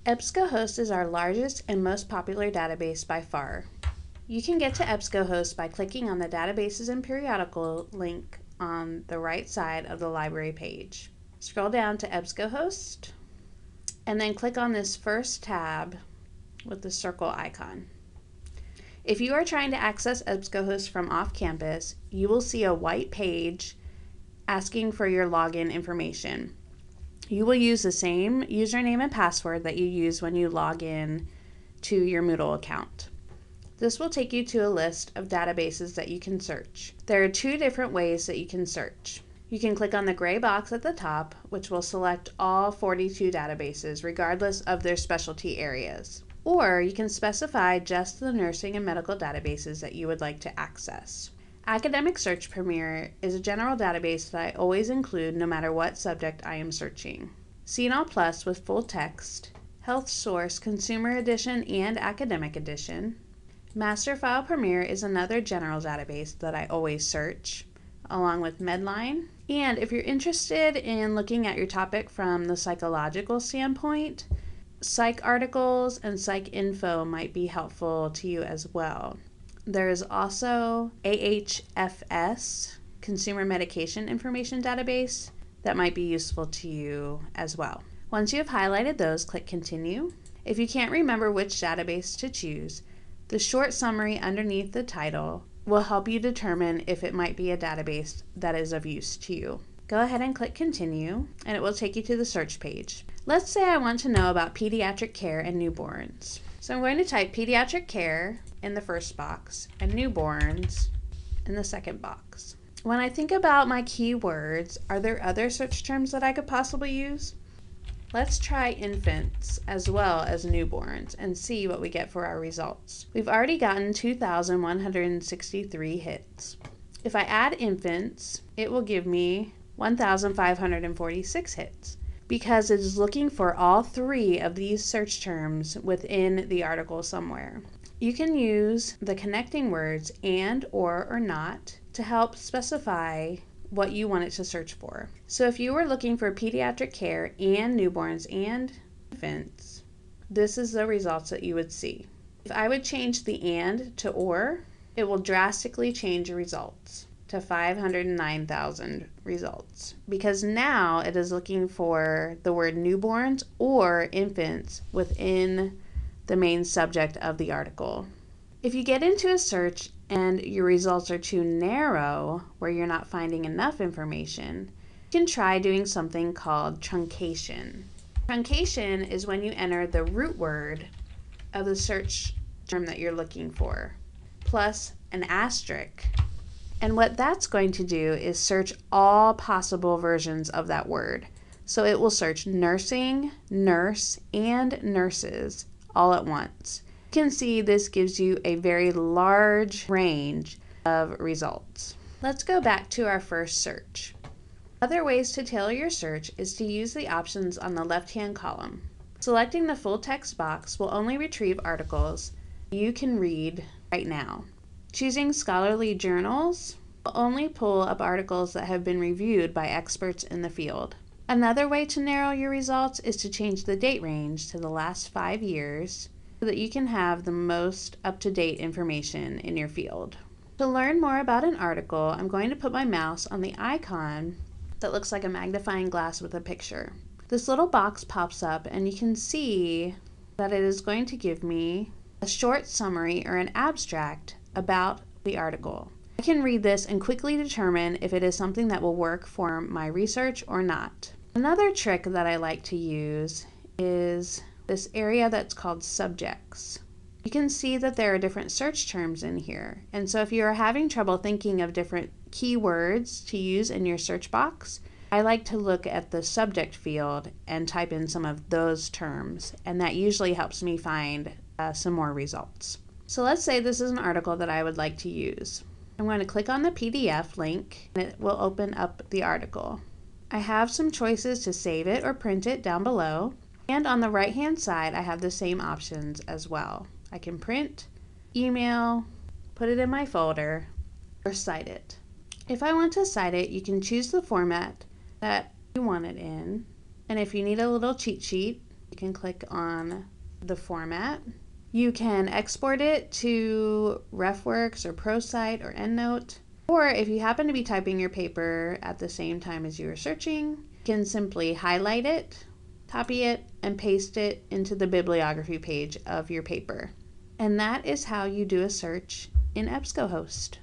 EBSCOhost is our largest and most popular database by far. You can get to EBSCOhost by clicking on the Databases and Periodical link on the right side of the library page. Scroll down to EBSCOhost and then click on this first tab with the circle icon. If you are trying to access EBSCOhost from off campus, you will see a white page asking for your login information. You will use the same username and password that you use when you log in to your Moodle account. This will take you to a list of databases that you can search. There are two different ways that you can search. You can click on the gray box at the top, which will select all 42 databases regardless of their specialty areas. Or you can specify just the nursing and medical databases that you would like to access. Academic Search Premier is a general database that I always include no matter what subject I am searching. CNOL Plus with full text, Health Source Consumer Edition and Academic Edition. Master File Premier is another general database that I always search, along with Medline. And if you're interested in looking at your topic from the psychological standpoint, psych articles and psych info might be helpful to you as well. There is also AHFS, Consumer Medication Information Database, that might be useful to you as well. Once you have highlighted those, click Continue. If you can't remember which database to choose, the short summary underneath the title will help you determine if it might be a database that is of use to you. Go ahead and click Continue, and it will take you to the search page. Let's say I want to know about pediatric care and newborns. So I'm going to type pediatric care in the first box and newborns in the second box. When I think about my keywords, are there other search terms that I could possibly use? Let's try infants as well as newborns and see what we get for our results. We've already gotten 2,163 hits. If I add infants, it will give me 1,546 hits, because it is looking for all three of these search terms within the article somewhere. You can use the connecting words and, or not to help specify what you want it to search for. So if you were looking for pediatric care and newborns and infants, this is the results that you would see. If I would change the and to or, it will drastically change your results to 509,000 results, because now it is looking for the word newborns or infants within the main subject of the article. If you get into a search and your results are too narrow, where you're not finding enough information, you can try doing something called truncation. Truncation is when you enter the root word of the search term that you're looking for, plus an asterisk. And what that's going to do is search all possible versions of that word. So it will search nursing, nurse, and nurses all at once. You can see this gives you a very large range of results. Let's go back to our first search. Other ways to tailor your search is to use the options on the left-hand column. Selecting the full text box will only retrieve articles you can read right now. Choosing scholarly journals will only pull up articles that have been reviewed by experts in the field. Another way to narrow your results is to change the date range to the last 5 years so that you can have the most up-to-date information in your field. To learn more about an article, I'm going to put my mouse on the icon that looks like a magnifying glass with a picture. This little box pops up and you can see that it is going to give me a short summary or an abstract about the article. I can read this and quickly determine if it is something that will work for my research or not. Another trick that I like to use is this area that's called subjects. You can see that there are different search terms in here, and so if you are having trouble thinking of different keywords to use in your search box, I like to look at the subject field and type in some of those terms, and that usually helps me find some more results. So let's say this is an article that I would like to use. I'm going to click on the PDF link and it will open up the article. I have some choices to save it or print it down below, and on the right hand side I have the same options as well. I can print, email, put it in my folder, or cite it. If I want to cite it, you can choose the format that you want it in, and if you need a little cheat sheet, You can click on the format. You can export it to RefWorks or ProCite or EndNote. Or if you happen to be typing your paper at the same time as you are searching, you can simply highlight it, copy it, and paste it into the bibliography page of your paper. And that is how you do a search in EBSCOhost.